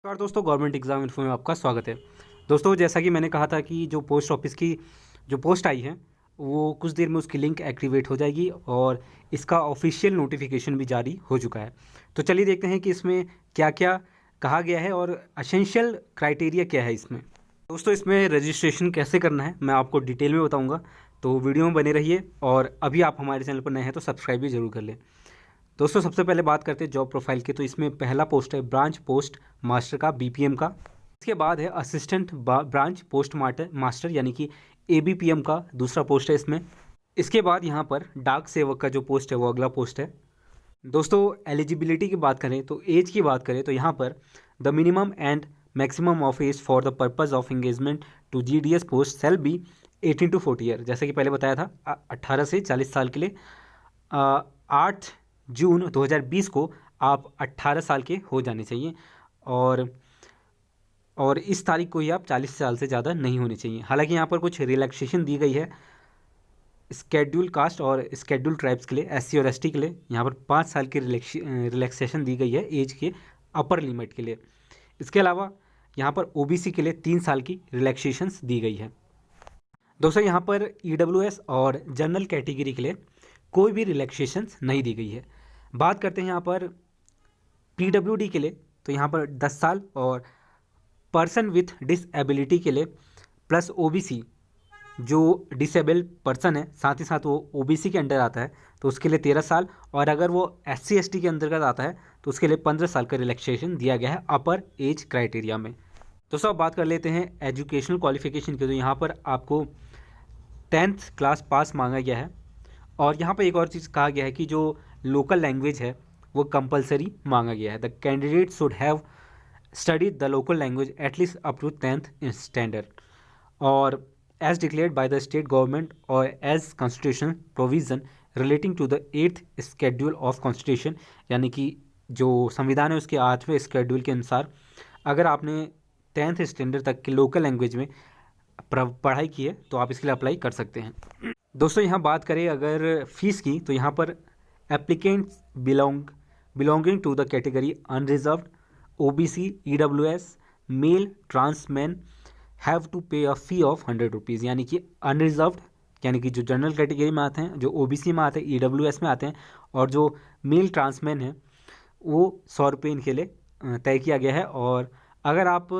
नमस्कार दोस्तों, government exam info में आपका स्वागत है। दोस्तों, जैसा कि मैंने कहा था कि जो पोस्ट ऑफिस की जो पोस्ट आई है वो कुछ देर में उसकी लिंक एक्टिवेट हो जाएगी और इसका ऑफिशियल नोटिफिकेशन भी जारी हो चुका है। तो चलिए देखते हैं कि इसमें क्या क्या कहा गया है और एसेंशियल क्राइटेरिया क्या है इसमें। दोस्तों, इसमें रजिस्ट्रेशन कैसे करना है मैं आपको डिटेल में बताऊँगा, तो वीडियो में बने रहिए। और अभी आप हमारे चैनल पर नए हैं तो सब्सक्राइब भी ज़रूर कर लें। दोस्तों, सबसे पहले बात करते हैं जॉब प्रोफाइल की। तो इसमें पहला पोस्ट है ब्रांच पोस्ट मास्टर का, बीपीएम का। इसके बाद है असिस्टेंट ब्रांच पोस्ट मास्टर यानी कि एबीपीएम का दूसरा पोस्ट है इसमें। इसके बाद यहाँ पर डाक सेवक का जो पोस्ट है वो अगला पोस्ट है। दोस्तों, एलिजिबिलिटी की बात करें तो एज की बात करें तो यहाँ पर the minimum and maximum of age for the purpose of engagement to GDS post shall be 18 to 40 year. जैसे कि पहले बताया था 18 से 40 साल के लिए 8 जून 2020 को आप 18 साल के हो जाने चाहिए और इस तारीख को ही आप 40 साल से ज़्यादा नहीं होने चाहिए। हालांकि यहाँ पर कुछ रिलैक्सेशन दी गई है स्केड्यूल कास्ट और स्केड्यूल ट्राइब्स के लिए, एससी और एसटी के लिए यहाँ पर 5 साल की रिलैक्सेशन दी गई है एज के अपर लिमिट के लिए। इसके अलावा यहाँ पर ओबीसी के लिए 3 साल की रिलैक्सेशंस दी गई है। दोस्तों, यहाँ पर ईडब्ल्यूएस और जनरल कैटेगरी के लिए कोई भी रिलैक्सेशंस नहीं दी गई है। बात करते हैं यहाँ पर पीडब्ल्यूडी के लिए, तो यहाँ पर 10 साल और पर्सन विथ डिसएबिलिटी के लिए प्लस ओबीसी जो डिसेबल्ड पर्सन है साथ ही साथ वो ओबीसी के अंडर आता है तो उसके लिए 13 साल, और अगर वो एससी एसटी के अंतर्गत आता है तो उसके लिए 15 साल का रिलैक्सेशन दिया गया है अपर एज क्राइटेरिया में। दोस्तों, अब बात कर लेते हैं एजुकेशनल क्वालिफिकेशन की। तो यहाँ पर आपको 10th क्लास पास मांगा गया है। और यहाँ पर एक और चीज़ कहा गया है कि जो लोकल लैंग्वेज है वो कंपलसरी मांगा गया है। The candidate should have studied the local language at least up to 10th standard और as declared by the state government और as constitution provision relating to the 8th schedule of constitution, यानी कि जो संविधान है उसके 8वें स्केड्यूल के अनुसार अगर आपने 10th स्टैंडर्ड तक की लोकल लैंग्वेज में पढ़ाई की है तो आप इसके लिए अप्लाई कर सकते हैं। दोस्तों, यहाँ बात करें अगर फीस की तो यहाँ पर applicants belonging to the category unreserved OBC EWS male transman have to pay a fee of 100 rupees, यानी कि अनरिजर्व्ड यानी कि जो जनरल कैटेगरी में आते हैं, जो ओबीसी में आते हैं, ईडब्ल्यूएस में आते हैं, और जो मेल ट्रांसमैन है वो 100 रुपये इनके लिए तय किया गया है। और अगर आप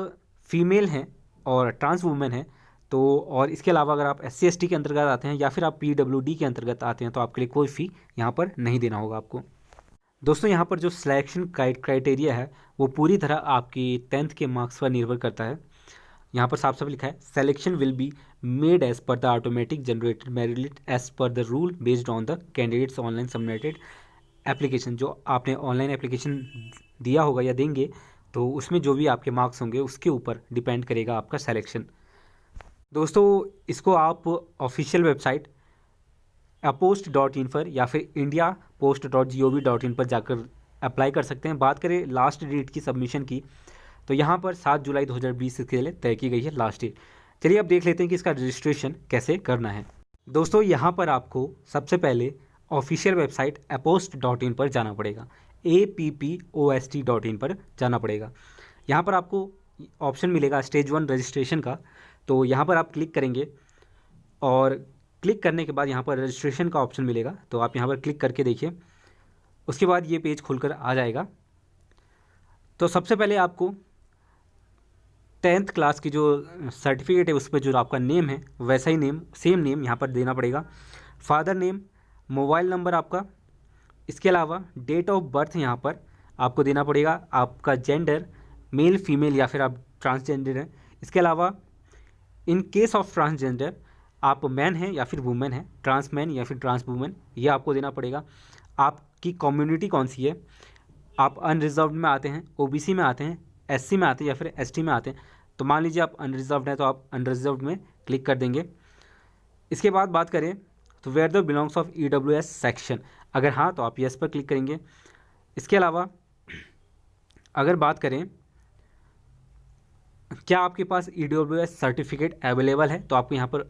फीमेल हैं और ट्रांस वुमेन हैं तो, और इसके अलावा अगर आप एससी एसटी के अंतर्गत आते हैं या फिर आप पीडब्ल्यूडी के अंतर्गत आते हैं तो आपके लिए कोई फ़ी यहाँ पर नहीं देना होगा आपको। दोस्तों, यहाँ पर जो सिलेक्शन क्राइटेरिया है वो पूरी तरह आपकी 10th के मार्क्स पर निर्भर करता है। यहाँ पर साफ साफ लिखा है selection will be made as per the automatic generated merit as per the rule based on the candidates online submitted application. जो आपने ऑनलाइन एप्लीकेशन दिया होगा या देंगे तो उसमें जो भी आपके मार्क्स होंगे उसके ऊपर डिपेंड करेगा आपका सिलेक्शन। दोस्तों, इसको आप ऑफिशियल वेबसाइट apost.in पर या फिर indiapost.gov.in पर जाकर अप्लाई कर सकते हैं। बात करें लास्ट डेट की सबमिशन की तो यहाँ पर 7 जुलाई 2020 के लिए तय की गई है लास्ट डेट। चलिए अब देख लेते हैं कि इसका रजिस्ट्रेशन कैसे करना है। दोस्तों, यहाँ पर आपको सबसे पहले ऑफिशियल वेबसाइट apost.in पर जाना पड़ेगा, APPOST.in पर जाना पड़ेगा। यहाँ पर आपको ऑप्शन मिलेगा स्टेज 1 रजिस्ट्रेशन का, तो यहाँ पर आप क्लिक करेंगे और क्लिक करने के बाद यहाँ पर रजिस्ट्रेशन का ऑप्शन मिलेगा, तो आप यहाँ पर क्लिक करके देखिए। उसके बाद ये पेज खुलकर आ जाएगा। तो सबसे पहले आपको 10th क्लास की जो सर्टिफिकेट है उस पर जो आपका नेम है वैसा ही नेम, सेम नेम यहाँ पर देना पड़ेगा। फादर नेम, मोबाइल नंबर आपका, इसके अलावा डेट ऑफ बर्थ यहाँ पर आपको देना पड़ेगा, आपका जेंडर मेल फीमेल या फिर आप ट्रांसजेंडर हैं। इसके अलावा इन केस ऑफ ट्रांसजेंडर आप मैन हैं या फिर वुमेन हैं, ट्रांस मैन या फिर ट्रांस वुमेन, ये आपको देना पड़ेगा। आपकी कम्युनिटी कौन सी है, आप अनरिजर्व्ड में आते हैं, ओबीसी में आते हैं, एससी में आते हैं या फिर एसटी में आते हैं। तो मान लीजिए आप अनरिजर्व्ड हैं तो आप अनरिजर्व्ड में क्लिक कर देंगे। इसके बाद बात करें तो where the belongs of EWS section, अगर हाँ तो आप यस पर क्लिक करेंगे। इसके अलावा अगर बात करें क्या आपके पास ईडब्ल्यूएस सर्टिफिकेट अवेलेबल है तो आपको यहाँ पर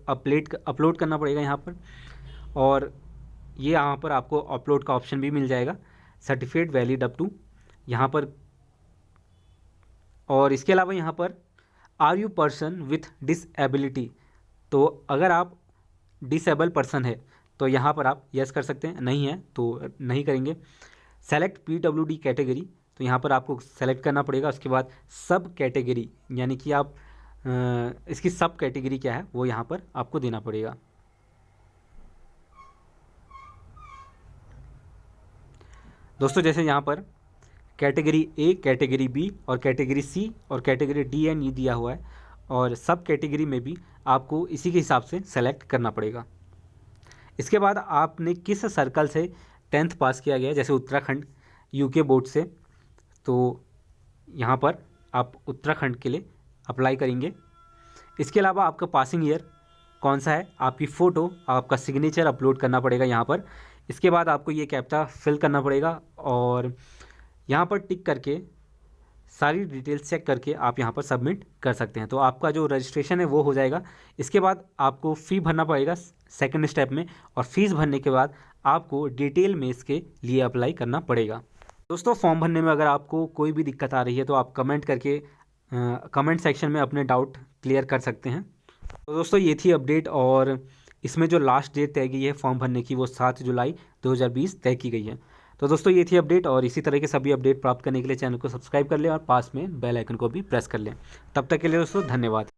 अपलोड करना पड़ेगा यहाँ पर, और ये यहाँ पर आपको अपलोड का ऑप्शन भी मिल जाएगा, सर्टिफिकेट वैलिड अप टू यहाँ पर और इसके अलावा यहाँ पर are you person with disability, तो अगर आप डिसेबल पर्सन है तो यहाँ पर आप यस कर सकते हैं, नहीं है तो नहीं करेंगे। सेलेक्ट PWD कैटेगरी, तो यहाँ पर आपको सेलेक्ट करना पड़ेगा। उसके बाद सब कैटेगरी, यानी कि आप इसकी सब कैटेगरी क्या है वो यहाँ पर आपको देना पड़ेगा। दोस्तों जैसे यहाँ पर कैटेगरी A, कैटेगरी B और कैटेगरी C और कैटेगरी D एंड E दिया हुआ है, और सब कैटेगरी में भी आपको इसी के हिसाब से सेलेक्ट करना पड़ेगा। इसके बाद आपने किस सर्कल से 10th पास किया गया है, जैसे उत्तराखंड UK बोर्ड से, तो यहाँ पर आप उत्तराखंड के लिए अप्लाई करेंगे। इसके अलावा आपका पासिंग ईयर कौन सा है, आपकी फ़ोटो, आपका सिग्नेचर अपलोड करना पड़ेगा यहाँ पर। इसके बाद आपको ये कैप्चा फिल करना पड़ेगा और यहाँ पर टिक करके सारी डिटेल्स चेक करके आप यहाँ पर सबमिट कर सकते हैं, तो आपका जो रजिस्ट्रेशन है वो हो जाएगा। इसके बाद आपको फ़ी भरना पड़ेगा सेकंड स्टेप में, और फीस भरने के बाद आपको डिटेल में इसके लिए अप्लाई करना पड़ेगा। दोस्तों फॉर्म भरने में अगर आपको कोई भी दिक्कत आ रही है तो आप कमेंट करके कमेंट सेक्शन में अपने डाउट क्लियर कर सकते हैं। तो दोस्तों ये थी अपडेट, और इसमें जो लास्ट डेट तय की है फॉर्म भरने की वो 7 जुलाई 2020 तय की गई है। तो दोस्तों ये थी अपडेट, और इसी तरह के सभी अपडेट प्राप्त करने के लिए चैनल को सब्सक्राइब कर लें और पास में बेल आइकन को भी प्रेस कर लें। तब तक के लिए दोस्तों धन्यवाद।